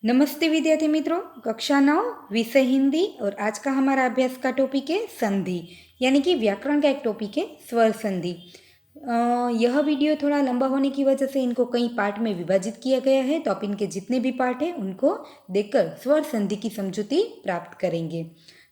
नमस्ते विद्यार्थी मित्रों, कक्षा 9 विषय हिंदी और आज का हमारा अभ्यास का टॉपिक है संधि, यानी कि व्याकरण का एक टॉपिक है स्वर संधि। यह वीडियो थोड़ा लंबा होने की वजह से इनको कई पार्ट में विभाजित किया गया है, तो आप इनके जितने भी पार्ट हैं उनको देखकर स्वर संधि की समझूती प्राप्त करेंगे।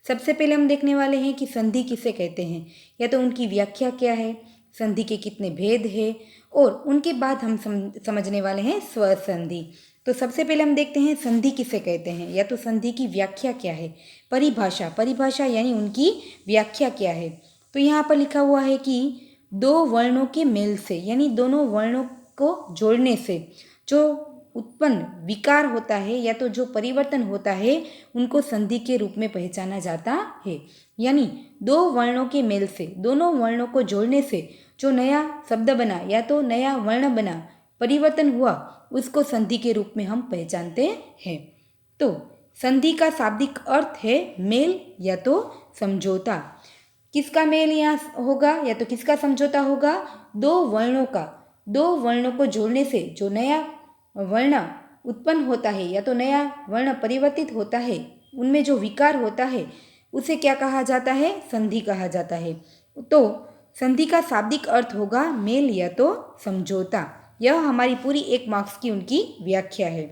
सबसे पहले हम देखने वाले हैं कि संधि किसे कहते हैं, या तो उनकी व्याख्या क्या है, संधि के कितने भेद हैं, और उनके बाद हम समझने वाले हैं स्वर संधि। तो सबसे पहले हम देखते हैं संधि किसे कहते हैं, या तो संधि की व्याख्या क्या है। परिभाषा यानी उनकी व्याख्या क्या है। तो यहाँ पर लिखा हुआ है कि दो वर्णों के मेल से, यानी दोनों वर्णों को जोड़ने से जो उत्पन्न विकार होता है या तो जो परिवर्तन होता है, उनको संधि के रूप में पहचाना जाता है। यानी दो वर्णों के मेल से, दोनों वर्णों को जोड़ने से जो नया शब्द बना या तो नया वर्ण बना, परिवर्तन हुआ, उसको संधि के रूप में हम पहचानते हैं। तो संधि का शाब्दिक अर्थ है मेल या तो समझौता। किसका मेल यहाँ होगा या तो किसका समझौता होगा? दो वर्णों को जोड़ने से जो नया वर्ण उत्पन्न होता है या तो नया वर्ण परिवर्तित होता है, उनमें जो विकार होता है, उसे क्या कहा जाता है? संधि कहा जाता है। तो संधि का शाब्दिक अर्थ होगा मेल या तो समझौता। यह हमारी पूरी 1 मार्क्स की उनकी व्याख्या है।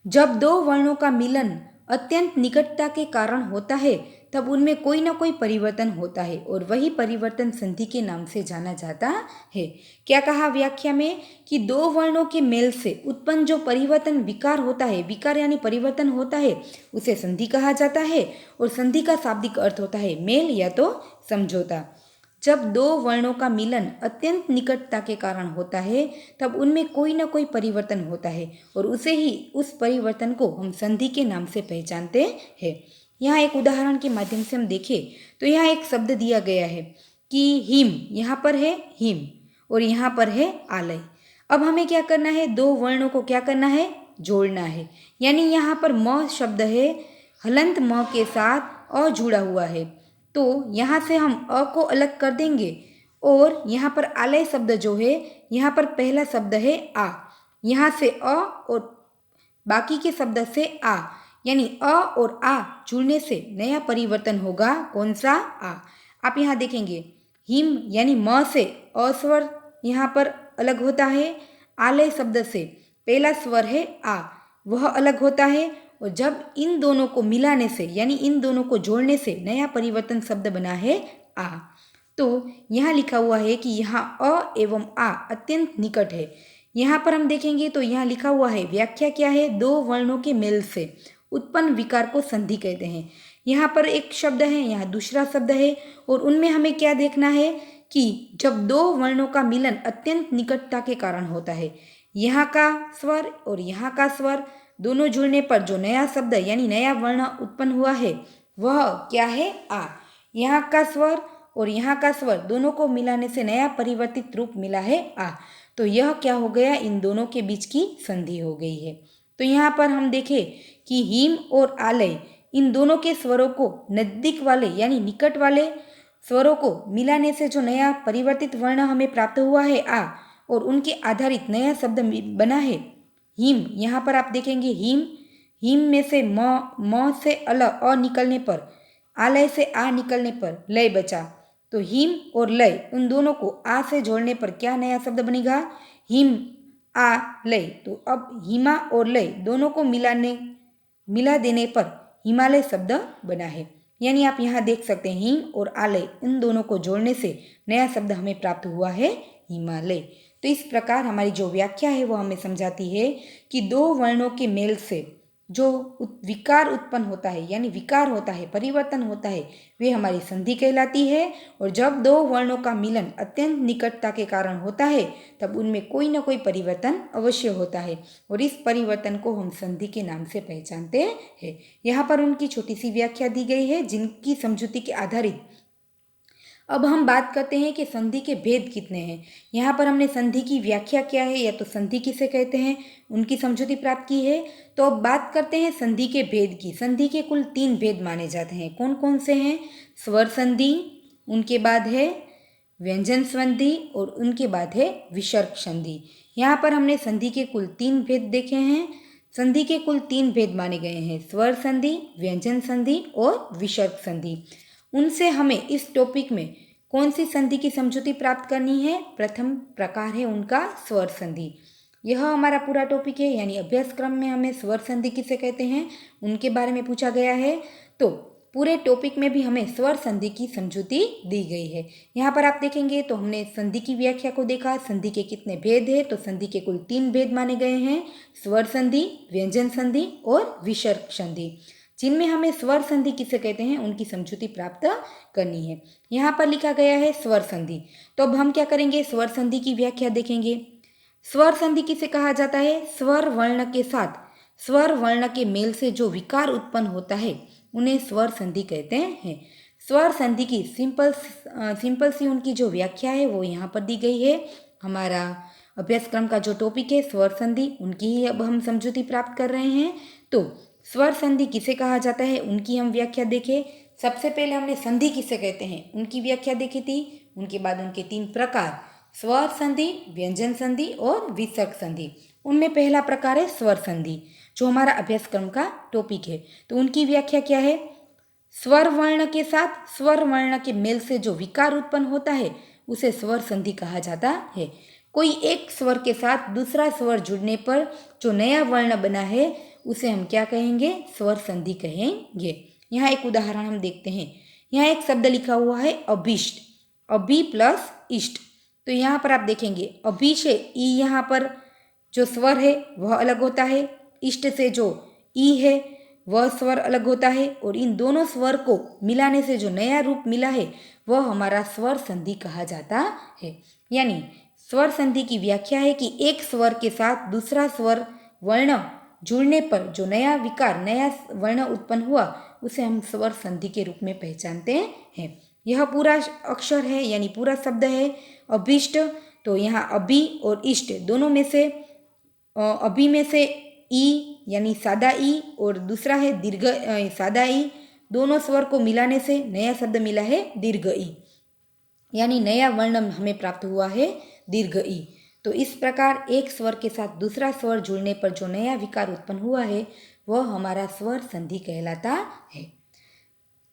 जब दो वर्णों का मिलन अत्यंत निकटता के कारण होता है, तब उनमें कोई ना कोई परिवर्तन होता है और वही परिवर्तन संधि के नाम से जाना जाता है। क्या कहा व्याख्या में? कि दो वर्णों के मेल से उत्पन्न जो परिवर्तन विकार होता है, विकार यानी परिवर्तन होता है, उसे संधि कहा जाता है। और संधि का शाब्दिक अर्थ होता है मेल या तो समझौता। जब दो वर्णों का मिलन अत्यंत निकटता के कारण होता है, तब उनमें कोई ना कोई परिवर्तन होता है और उस परिवर्तन को हम संधि के नाम से पहचानते हैं। यहाँ एक उदाहरण के माध्यम से हम देखें तो यहाँ एक शब्द दिया गया है कि हिम, यहाँ पर है हिम और यहाँ पर है आलय। अब हमें क्या करना है? दो वर्णों को क्या करना है? जोड़ना है। यानी यहाँ पर म शब्द है, हलंत म के साथ अ जुड़ा हुआ है, तो यहाँ से हम अ को अलग कर देंगे और यहाँ पर आलय शब्द जो है, यहाँ पर पहला शब्द है आ, यहाँ से अ और बाकी के शब्द से आ, यानी अ और आ जुड़ने से नया परिवर्तन होगा। कौन सा? आ। आप यहाँ देखेंगे हिम यानी म से अ स्वर यहाँ पर अलग होता है, आलय शब्द से पहला स्वर है आ, वह अलग होता है, और जब इन दोनों को मिलाने से यानी इन दोनों को जोड़ने से नया परिवर्तन शब्द बना है आ। तो यहाँ लिखा हुआ है कि यहाँ अ एवं आ अत्यंत निकट है। यहाँ पर हम देखेंगे तो यहाँ लिखा हुआ है, व्याख्या क्या है? दो वर्णों के मेल से उत्पन्न विकार को संधि कहते हैं। यहाँ पर एक शब्द है, यहाँ दूसरा शब्द है, और उनमें हमें क्या देखना है कि जब दो वर्णों का मिलन अत्यंत निकटता के कारण होता है, यहाँ का स्वर और यहाँ का स्वर दोनों जुड़ने पर जो नया शब्द यानी नया वर्ण उत्पन्न हुआ है, वह क्या है? आ। यहाँ का स्वर और यहाँ का स्वर दोनों को मिलाने से नया परिवर्तित रूप मिला है आ। तो यह क्या हो गया? इन दोनों के बीच की संधि हो गई है। तो यहाँ पर हम देखें कि हिम और आलय, इन दोनों के स्वरों को नजदीक वाले यानी निकट वाले स्वरों को मिलाने से जो नया परिवर्तित वर्ण हमें प्राप्त हुआ है आ, और उनके आधारित नया शब्द बना है हिम। यहाँ पर आप देखेंगे हिम में से म से अ निकलने पर, आलय से आ निकलने पर लय बचा। तो हिम और लय उन दोनों को आ से जोड़ने पर क्या नया शब्द बनेगा? हिम आ लय। तो अब हिमा और लय दोनों को मिला देने पर हिमालय शब्द बना है। यानी आप यहाँ देख सकते हैं हिम और आलय, इन दोनों को जोड़ने से नया शब्द हमें प्राप्त हुआ है हिमालय। तो इस प्रकार हमारी जो व्याख्या है वो हमें समझाती है कि दो वर्णों के मेल से जो विकार उत्पन्न होता है यानी विकार होता है, परिवर्तन होता है, वे हमारी संधि कहलाती है। और जब दो वर्णों का मिलन अत्यंत निकटता के कारण होता है, तब उनमें कोई ना कोई परिवर्तन अवश्य होता है और इस परिवर्तन को हम संधि के नाम से पहचानते हैं। यहाँ पर उनकी छोटी सी व्याख्या दी गई है जिनकी समझूती के आधारित अब हम बात करते हैं कि संधि के भेद कितने हैं। यहाँ पर हमने संधि की व्याख्या क्या है या तो संधि किसे कहते हैं, उनकी समझूती प्राप्त की है। तो अब बात करते हैं संधि के भेद की। संधि के कुल 3 भेद माने जाते हैं। कौन कौन से हैं? स्वर संधि, उनके बाद है व्यंजन संधि और उनके बाद है विसर्ग संधि। यहाँ पर हमने संधि के कुल 3 भेद देखे हैं। संधि के कुल 3 भेद माने गए हैं, स्वर संधि, व्यंजन संधि और विसर्ग संधि। उनसे हमें इस टॉपिक में कौन सी संधि की समझौती प्राप्त करनी है? प्रथम प्रकार है उनका स्वर संधि। यह हमारा पूरा टॉपिक है, यानी अभ्यासक्रम में हमें स्वर संधि किसे कहते हैं उनके बारे में पूछा गया है। तो पूरे टॉपिक में भी हमें स्वर संधि की समझौती दी गई है। यहाँ पर आप देखेंगे तो हमने संधि की व्याख्या को देखा, संधि के कितने भेद हैं, तो संधि के कुल 3 भेद माने गए हैं, स्वर संधि, व्यंजन संधि और विसर्ग संधि, जिनमें हमें स्वर संधि किसे कहते हैं उनकी समझौती प्राप्त करनी है। यहाँ पर लिखा गया है स्वर संधि। तो अब हम क्या करेंगे, स्वर संधि की व्याख्या देखेंगे। स्वर संधि किसे कहा जाता है? स्वर वर्ण के साथ स्वर वर्ण के मेल से जो विकार उत्पन्न होता है उन्हें स्वर संधि कहते हैं। स्वर संधि की सिंपल सी उनकी जो व्याख्या है वो यहाँ पर दी गई है। हमारा अभ्यासक्रम का जो टॉपिक है स्वर संधि, उनकी ही अब हम समझौती प्राप्त कर रहे हैं। तो स्वर संधि किसे कहा जाता है उनकी हम व्याख्या देखें। सबसे पहले हमने संधि किसे कहते हैं उनकी व्याख्या देखी थी। उनके बाद उनके 3 प्रकार, स्वर संधि, व्यंजन संधि और विसर्ग संधि। उनमें पहला प्रकार है स्वर संधि, जो हमारा अभ्यासक्रम का टॉपिक है। तो उनकी व्याख्या क्या है? स्वर वर्ण के साथ स्वर वर्ण के मेल से जो विकार उत्पन्न होता है उसे स्वर संधि कहा जाता है। कोई एक स्वर के साथ दूसरा स्वर जुड़ने पर जो नया वर्ण बना है उसे हम क्या कहेंगे? स्वर संधि कहेंगे। यहाँ एक उदाहरण हम देखते हैं। यहाँ एक शब्द लिखा हुआ है अभीष्ट, अभी प्लस इष्ट। तो यहाँ पर आप देखेंगे अभी से ई, यहाँ पर जो स्वर है वह अलग होता है, इष्ट से जो ई है वह स्वर अलग होता है, और इन दोनों स्वर को मिलाने से जो नया रूप मिला है वह हमारा स्वर संधि कहा जाता है। यानी स्वर संधि की व्याख्या है कि एक स्वर के साथ दूसरा स्वर वर्ण जुड़ने पर जो नया विकार, नया वर्ण उत्पन्न हुआ उसे हम स्वर संधि के रूप में पहचानते हैं। यह पूरा अक्षर है, यानी पूरा शब्द है अभीष्ट। तो यहाँ अभी और इष्ट दोनों में से अभी में से ई यानी सादा ई और दूसरा है दीर्घ सादा ई, दोनों स्वर को मिलाने से नया शब्द मिला है दीर्घ ई, यानी नया वर्ण हमें प्राप्त हुआ है दीर्घ ई। तो इस प्रकार एक स्वर के साथ दूसरा स्वर जुड़ने पर जो नया विकार उत्पन्न हुआ है वह हमारा स्वर संधि कहलाता है।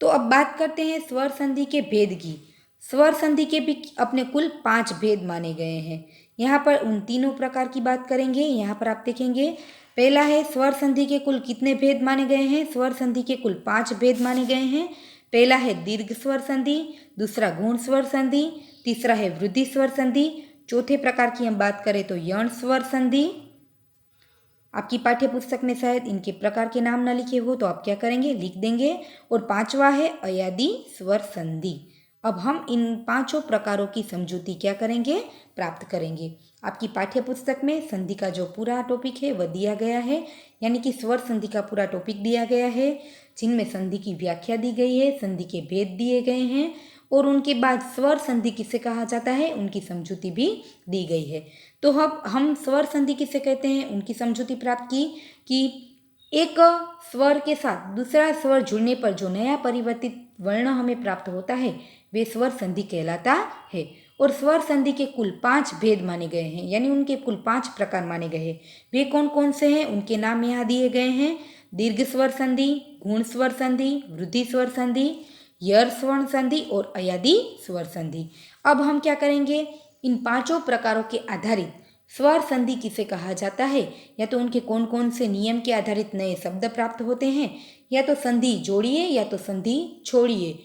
तो अब बात करते हैं स्वर संधि के भेद की। स्वर संधि के भी अपने कुल 5 भेद माने गए हैं। यहाँ पर उन तीनों प्रकार की बात करेंगे। यहाँ पर आप देखेंगे पहला है स्वर संधि के कुल कितने भेद माने गए हैं? स्वर संधि के कुल 5 भेद माने गए हैं। पहला है दीर्घ स्वर संधि, दूसरा गुण स्वर संधि, तीसरा है वृद्धि स्वर संधि, चौथे प्रकार की हम बात करें तो यण स्वर संधि। आपकी पाठ्य पुस्तक में शायद इनके प्रकार के नाम ना लिखे हो तो आप क्या करेंगे, लिख देंगे। और 5वां है अयादी स्वर संधि। अब हम इन 5 प्रकारों की समझौती क्या करेंगे, प्राप्त करेंगे। आपकी पाठ्य पुस्तक में संधि का जो पूरा टॉपिक है वह दिया गया है, यानी कि स्वर संधि का पूरा टॉपिक दिया गया है, जिनमें संधि की व्याख्या दी गई है, संधि के भेद दिए गए हैं, और उनके बाद स्वर संधि किसे कहा जाता है उनकी समझौती भी दी गई है। तो अब हम स्वर संधि किसे कहते हैं उनकी समझौती प्राप्त की कि एक स्वर के साथ दूसरा स्वर जुड़ने पर जो नया परिवर्तित वर्ण हमें प्राप्त होता है वे स्वर संधि कहलाता है। और स्वर संधि के कुल 5 भेद माने गए हैं, यानी उनके कुल 5 प्रकार माने गए हैं। वे कौन कौन से हैं उनके नाम यहाँ दिए गए हैं। दीर्घ स्वर संधि, गुण स्वर संधि, वृद्धि स्वर संधि, यर स्वर संधि और अयादी स्वर संधि। अब हम क्या करेंगे, इन 5 प्रकारों के आधारित स्वर संधि किसे कहा जाता है, या तो उनके कौन कौन से नियम के आधारित नए शब्द प्राप्त होते हैं, या तो संधि जोड़िए या तो संधि छोड़िए।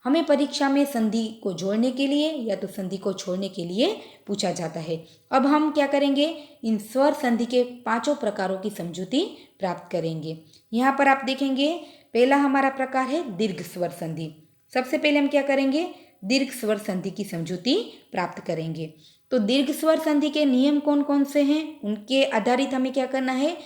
हमें परीक्षा में संधि को जोड़ने के लिए या तो संधि को छोड़ने के लिए पूछा जाता है। अब हम क्या करेंगे, इन स्वर संधि के 5 प्रकारों की समझौती प्राप्त करेंगे। यहाँ पर आप देखेंगे पहला हमारा प्रकार है दीर्घ स्वर संधि। सबसे पहले हम क्या करेंगे, दीर्घ स्वर संधि की समझौती प्राप्त करेंगे। तो दीर्घ स्वर संधि के नियम कौन कौन से हैं, उनके आधारित हमें क्या करना है,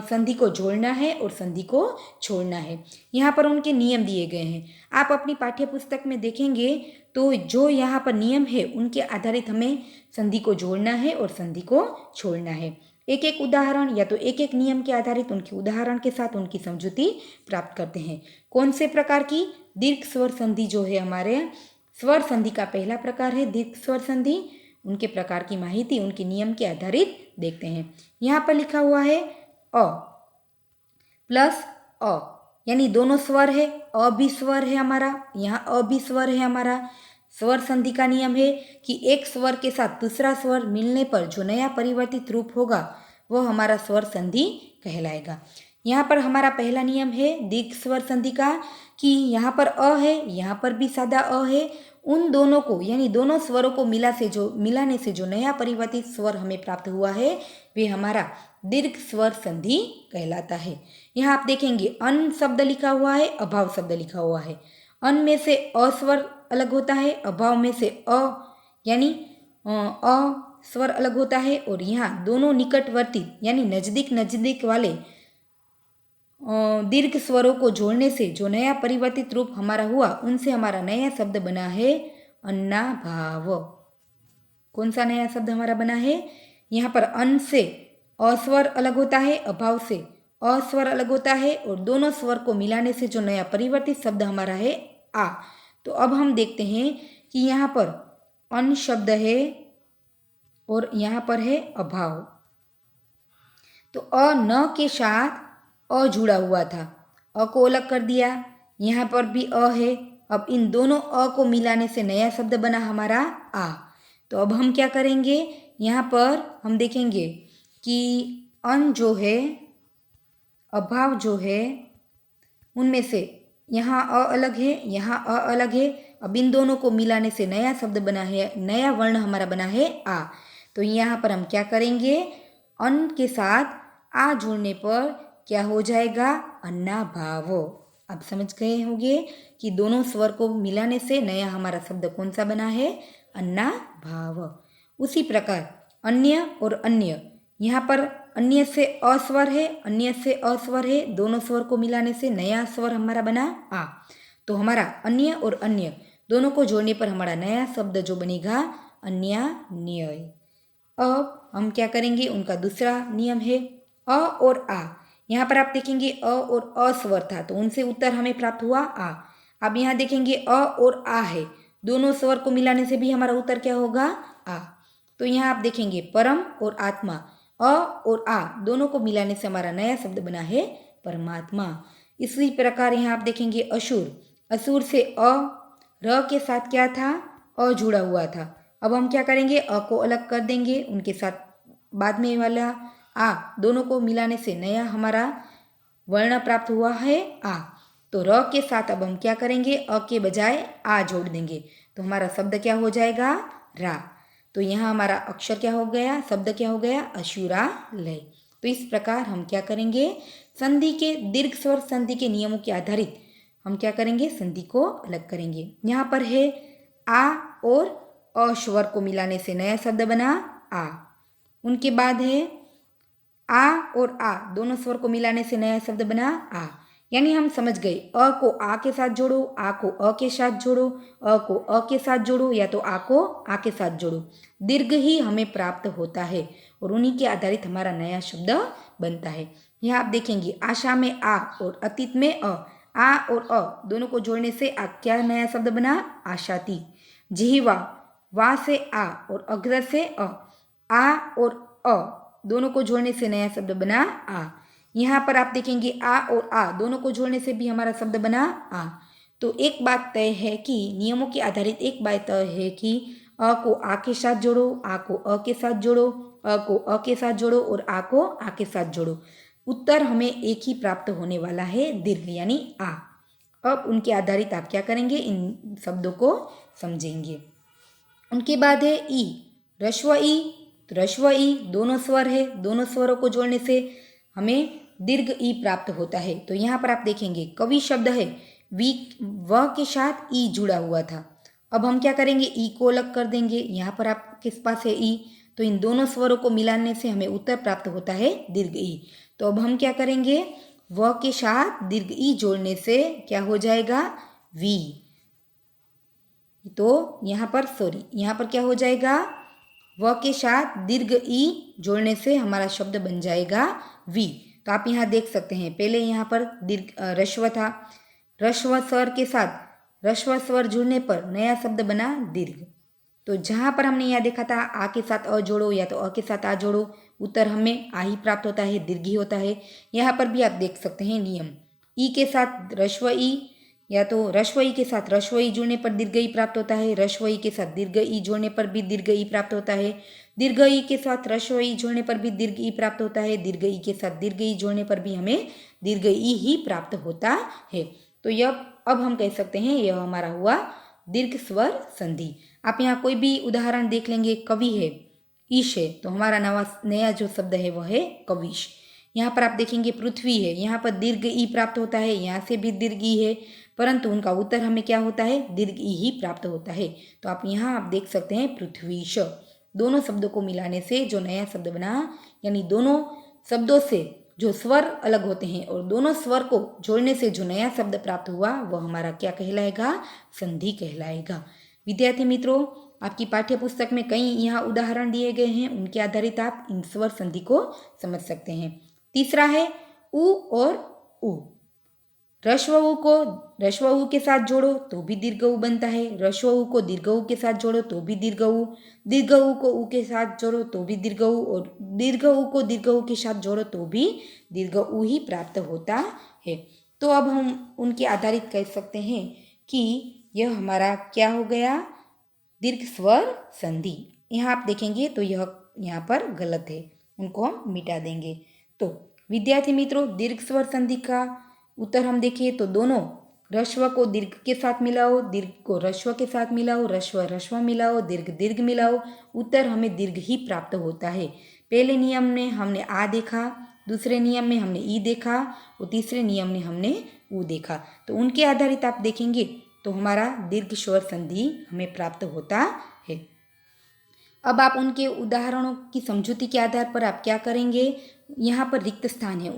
संधि को जोड़ना है और संधि को छोड़ना है। यहाँ पर उनके नियम दिए गए हैं। आप अपनी पाठ्य पुस्तक में देखेंगे तो जो यहाँ पर नियम है उनके आधारित हमें संधि को जोड़ना है और संधि को छोड़ना है। एक एक उदाहरण या तो एक एक नियम के आधारित उनके उदाहरण के साथ उनकी समझौती प्राप्त करते हैं। कौन से प्रकार की, दीर्घ स्वर संधि जो है हमारे स्वर संधि का पहला प्रकार है दीर्घ स्वर संधि। उनके प्रकार की माहिती उनके नियम के आधारित देखते हैं। यहाँ पर लिखा हुआ है अ प्लस अ, यानी दोनों स्वर है, अ भी स्वर है हमारा, यहाँ अ भी स्वर है हमारा। स्वर संधि का नियम है कि एक स्वर के साथ दूसरा स्वर मिलने पर जो नया परिवर्तित रूप होगा वह हमारा स्वर संधि कहलाएगा। यहाँ पर हमारा पहला नियम है दीर्घ स्वर संधि का कि यहाँ पर अ है, यहाँ पर भी सादा अ है। उन दोनों को यानी दोनों स्वरों को मिलाने से जो नया परिवर्तित स्वर हमें प्राप्त हुआ है वे हमारा दीर्घ स्वर संधि कहलाता है। यहाँ आप देखेंगे अन शब्द लिखा हुआ है, अभाव शब्द लिखा हुआ है। अन में से अ स्वर अलग होता है, अभाव में से अ यानी अ स्वर अलग होता है। और यहाँ दोनों निकटवर्ती यानी नजदीक नजदीक वाले दीर्घ स्वरों को जोड़ने से जो नया परिवर्तित रूप हमारा हुआ उनसे हमारा नया शब्द बना है अन्नाभाव। कौन सा नया शब्द हमारा बना है? यहाँ पर अन से अस्वर अलग होता है, अभाव से अस्वर अलग होता है और दोनों स्वर को मिलाने से जो नया परिवर्तित शब्द हमारा है आ। तो अब हम देखते हैं कि यहाँ पर अन शब्द है और यहाँ पर है अभाव। तो अ न के साथ अ जुड़ा हुआ था, अ को अलग कर दिया। यहाँ पर भी अ है। अब इन दोनों अ को मिलाने से नया शब्द बना हमारा आ। तो अब हम क्या करेंगे? यहाँ पर हम देखेंगे कि अन जो है, अभाव जो है, उनमें से यहाँ अ अलग है, यहाँ अ अलग है। अब इन दोनों को मिलाने से नया शब्द बना है, नया वर्ण हमारा बना है आ। तो यहाँ पर हम क्या करेंगे? अन के साथ आ जुड़ने पर क्या हो जाएगा? अन्नाभाव। आप समझ गए होंगे कि दोनों स्वर को मिलाने से नया हमारा शब्द कौन सा बना है? अन्नाभाव। उसी प्रकार अन्य और अन्य, यहाँ पर अन्य से अस्वर है, अन्य से अस्वर है, दोनों स्वर को मिलाने से नया स्वर हमारा बना आ। तो हमारा अन्य और अन्य दोनों को जोड़ने पर हमारा नया शब्द जो बनेगा अन्यान्यय। अब हम क्या करेंगे? उनका दूसरा नियम है अ और आ। यहाँ पर आप देखेंगे अ और अ स्वर था तो उनसे उत्तर हमें प्राप्त हुआ आ। अब यहाँ देखेंगे अ और आ है, दोनों स्वर को मिलाने से भी हमारा उत्तर क्या होगा? आ। तो यहाँ आप देखेंगे परम और आत्मा, अ और आ दोनों को मिलाने से हमारा नया शब्द बना है परमात्मा। इसी प्रकार यहाँ आप देखेंगे असुर, असुर से अ, र के साथ क्या था? अ जुड़ा हुआ था। अब हम क्या करेंगे? अ को अलग कर देंगे, उनके साथ बाद में वाला आ दोनों को मिलाने से नया हमारा वर्ण प्राप्त हुआ है आ। तो र के साथ अब हम क्या करेंगे? अ के बजाय आ जोड़ देंगे तो हमारा शब्द क्या हो जाएगा? रा। तो यहाँ हमारा अक्षर क्या हो गया? शब्द क्या हो गया? अशुरालय। तो इस प्रकार हम क्या करेंगे? संधि के दीर्घ स्वर संधि के नियमों के आधारित हम क्या करेंगे? संधि को अलग करेंगे। यहाँ पर है आ और अ स्वर को मिलाने से नया शब्द बना आ। उनके बाद है आ और आ दोनों स्वर को मिलाने से नया शब्द बना आ। यानी हम समझ गए अ को आ के साथ जोड़ो, आ को अ के साथ जोड़ो, अ को अ के साथ जोड़ो या तो आ को आ के साथ जोड़ो, दीर्घ ही हमें प्राप्त होता है और उन्हीं के आधारित हमारा नया शब्द बनता है। यहाँ आप देखेंगे आशा में आ और अतीत में अ, आ और अ दोनों को जोड़ने से आ क्या नया शब्द बना? आशाती। जिह्वा, वा से आ और अग्र से आ और अ दोनों को जोड़ने से नया शब्द बना आ। यहाँ पर आप देखेंगे आ और आ दोनों को जोड़ने से भी हमारा शब्द बना आ। तो एक बात तय है कि नियमों के आधारित एक बात तय है कि अ को आ के साथ जोड़ो, आ को अ के साथ जोड़ो, अ को अ के साथ जोड़ो और आ को आ के साथ जोड़ो, उत्तर हमें एक ही प्राप्त होने वाला है दीर्घ यानी आ। अब उनके आधारित आप क्या करेंगे? इन शब्दों को समझेंगे। उनके बाद है ई, रश्व ई। तो रश्व ई दोनों स्वर है, दोनों स्वरों को जोड़ने से हमें दीर्घ ई प्राप्त होता है। तो यहाँ पर आप देखेंगे कवि शब्द है, वी व के साथ ई जुड़ा हुआ था। अब हम क्या करेंगे? ई को अलग कर देंगे। यहाँ पर आपके पास है ई, तो इन दोनों स्वरों को मिलाने से हमें उत्तर प्राप्त होता है दीर्घ ई। तो अब हम क्या करेंगे? व के साथ दीर्घ ई जोड़ने से क्या हो जाएगा? वी। तो यहाँ पर क्या हो जाएगा? व के साथ दीर्घ ई जोड़ने से हमारा शब्द बन जाएगा वी। तो आप यहाँ देख सकते हैं पहले यहाँ पर दीर्घ रश्व था, रश्व स्वर के साथ रश्व स्वर जुड़ने पर नया शब्द बना दीर्घ। तो जहाँ पर हमने यहाँ देखा था आ के साथ अ जोड़ो या तो अ के साथ आ जोड़ो, उत्तर हमें आ ही प्राप्त होता है, दीर्घ ही होता है। यहाँ पर भी आप देख सकते हैं नियम, ई के साथ ह्रस्व ई या तो ह्रस्व ई के साथ ह्रस्व ई जोड़ने पर दीर्घ ई प्राप्त होता है, ह्रस्व ई के साथ दीर्घ ई जोड़ने पर भी दीर्घ ई प्राप्त होता है, दीर्घ ई के साथ ह्रस्व ई जोड़ने पर भी दीर्घ ई प्राप्त होता है, दीर्घ ई के साथ दीर्घ ई जोड़ने पर भी हमें दीर्घ ई ही प्राप्त होता है। तो यह अब हम कह सकते हैं यह हमारा हुआ दीर्घ स्वर संधि। आप यहाँ कोई भी उदाहरण देख लेंगे, कवि है, ईश है, तो हमारा नया जो शब्द है वह है कविश। यहाँ पर आप देखेंगे पृथ्वी है, यहाँ पर दीर्घ ई प्राप्त होता है, यहाँ से भी दीर्घ ई है, परंतु उनका उत्तर हमें क्या होता है, दीर्घ ई ही प्राप्त होता है। तो आप यहाँ आप देख सकते हैं पृथ्वीश, दोनों शब्दों को मिलाने से जो नया शब्द बना, यानी दोनों शब्दों से जो स्वर अलग होते हैं और दोनों स्वर को जोड़ने से जो नया शब्द प्राप्त हुआ वह हमारा क्या कहलाएगा, संधि कहलाएगा। विद्यार्थी मित्रों, आपकी पाठ्य पुस्तक में कई यहाँ उदाहरण दिए गए हैं, उनके आधारित आप इन स्वर संधि को समझ सकते हैं। तीसरा है उ और उ। ह्रस्व उ को ह्रस्व उ के साथ जोड़ो तो भी दीर्घ उ बनता है, ह्रस्व उ को दीर्घ उ के साथ जोड़ो तो भी दीर्घ उ, दीर्घ उ को उ के साथ जोड़ो तो भी दीर्घ उ, और दीर्घ उ को दीर्घ उ के साथ जोड़ो तो भी दीर्घ उ ही प्राप्त होता है। तो अब हम उनके आधारित कह सकते हैं कि यह हमारा क्या हो गया, दीर्घ स्वर संधि। यहाँ आप देखेंगे तो यह यहाँ पर गलत है, उनको हम मिटा देंगे। तो विद्यार्थी मित्रों, दीर्घ स्वर संधि का उत्तर हम देखें तो दोनों ह्रस्व को दीर्घ के साथ मिलाओ, दीर्घ को ह्रस्व के साथ मिलाओ, ह्रस्व ह्रस्व मिलाओ, दीर्घ दीर्घ मिलाओ, उत्तर हमें दीर्घ ही प्राप्त होता है। पहले नियम में हमने आ देखा, दूसरे नियम में हमने ई देखा और तीसरे नियम में हमने ऊ देखा। तो उनके आधारित आप देखेंगे तो हमारा दीर्घ स्वर संधि हमें प्राप्त होता है। अब आप उनके उदाहरणों की समझौती के आधार पर आप क्या करेंगे, यहाँ पर रिक्त स्थान है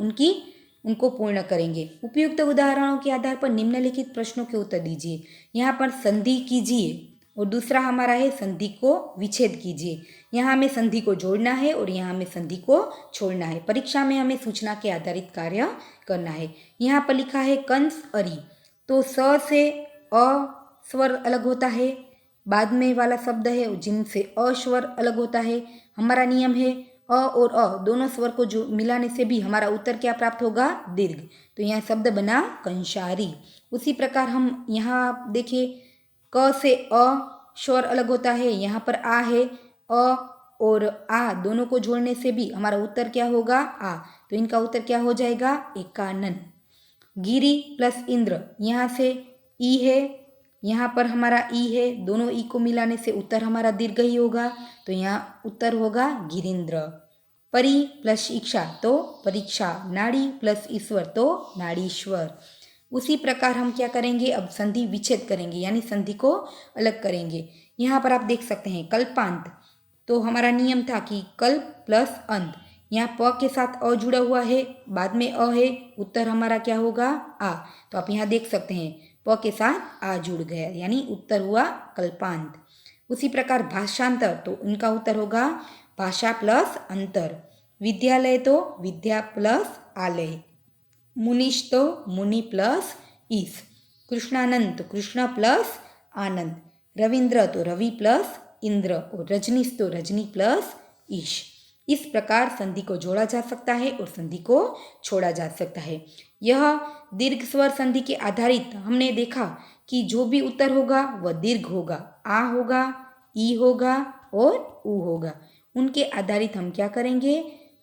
उनको पूर्ण करेंगे। उपयुक्त उदाहरणों के आधार पर निम्नलिखित प्रश्नों के उत्तर दीजिए। यहाँ पर संधि कीजिए और दूसरा हमारा है संधि को विच्छेद कीजिए। यहाँ हमें संधि को जोड़ना है और यहाँ हमें संधि को छोड़ना है। परीक्षा में हमें सूचना के आधारित कार्य करना है। यहाँ पर लिखा है कंस अरी, तो स से अ स्वर अलग होता है, बाद में वाला शब्द है जिनसे अ स्वर अलग होता है। हमारा नियम है अ और अ दोनों स्वर को जो मिलाने से भी हमारा उत्तर क्या प्राप्त होगा, दीर्घ। तो यहाँ शब्द बना कंसारी। उसी प्रकार हम यहाँ देखिए क से अ स्वर अलग होता है, यहाँ पर आ है, अ और आ दोनों को जोड़ने से भी हमारा उत्तर क्या होगा, आ। तो इनका उत्तर क्या हो जाएगा, एकानन। गिरी प्लस इंद्र, यहाँ से ई है, यहाँ पर हमारा ई है, दोनों ई को मिलाने से उत्तर हमारा दीर्घ ही होगा, तो यहाँ उत्तर होगा गिरिंद्र। परी प्लस इच्छा तो परीक्षा, नाड़ी प्लस ईश्वर तो नाड़ीश्वर। उसी प्रकार हम क्या करेंगे, अब संधि विच्छेद करेंगे, यानी संधि को अलग करेंगे। यहाँ पर आप देख सकते हैं कल्पांत, तो हमारा नियम था कि कल्प प्लस अंत, यहाँ प के साथ अ जुड़ा हुआ है, बाद में अ है, उत्तर हमारा क्या होगा, आ। तो आप यहाँ देख सकते हैं प के साथ आ जुड़ गया, यानी उत्तर हुआ कल्पांत। उसी प्रकार भाषांतर, तो उनका उत्तर होगा भाषा प्लस अंतर। विद्यालय तो विद्या प्लस आलय। मुनीश तो मुनि प्लस ईश। कृष्णानंद तो कृष्ण प्लस आनंद। रविंद्र तो रवि प्लस इंद्र और रजनीश तो रजनी प्लस ईश। इस प्रकार संधि को जोड़ा जा सकता है और संधि को छोड़ा जा सकता है। यह दीर्घ स्वर संधि के आधारित हमने देखा कि जो भी उत्तर होगा वह दीर्घ होगा, आ होगा, ई होगा और ऊ होगा। उनके आधारित हम क्या करेंगे,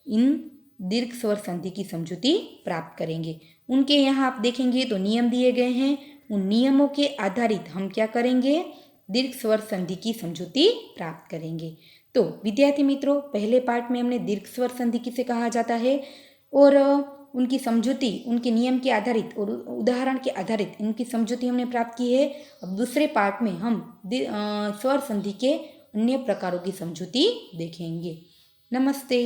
इन दीर्घ स्वर संधि की समझौती प्राप्त करेंगे। उनके यहाँ आप देखेंगे तो नियम दिए गए हैं, उन नियमों के आधारित हम क्या करेंगे, दीर्घ स्वर संधि की समझौती प्राप्त करेंगे। तो विद्यार्थी मित्रों, पहले पार्ट में हमने दीर्घ स्वर संधि किसे कहा जाता है और उनकी समझौती, उनके नियम के आधारित और उदाहरण के आधारित इनकी समझौती हमने प्राप्त की है। अब दूसरे पार्ट में हम स्वर संधि के अन्य प्रकारों की समझौती देखेंगे। नमस्ते।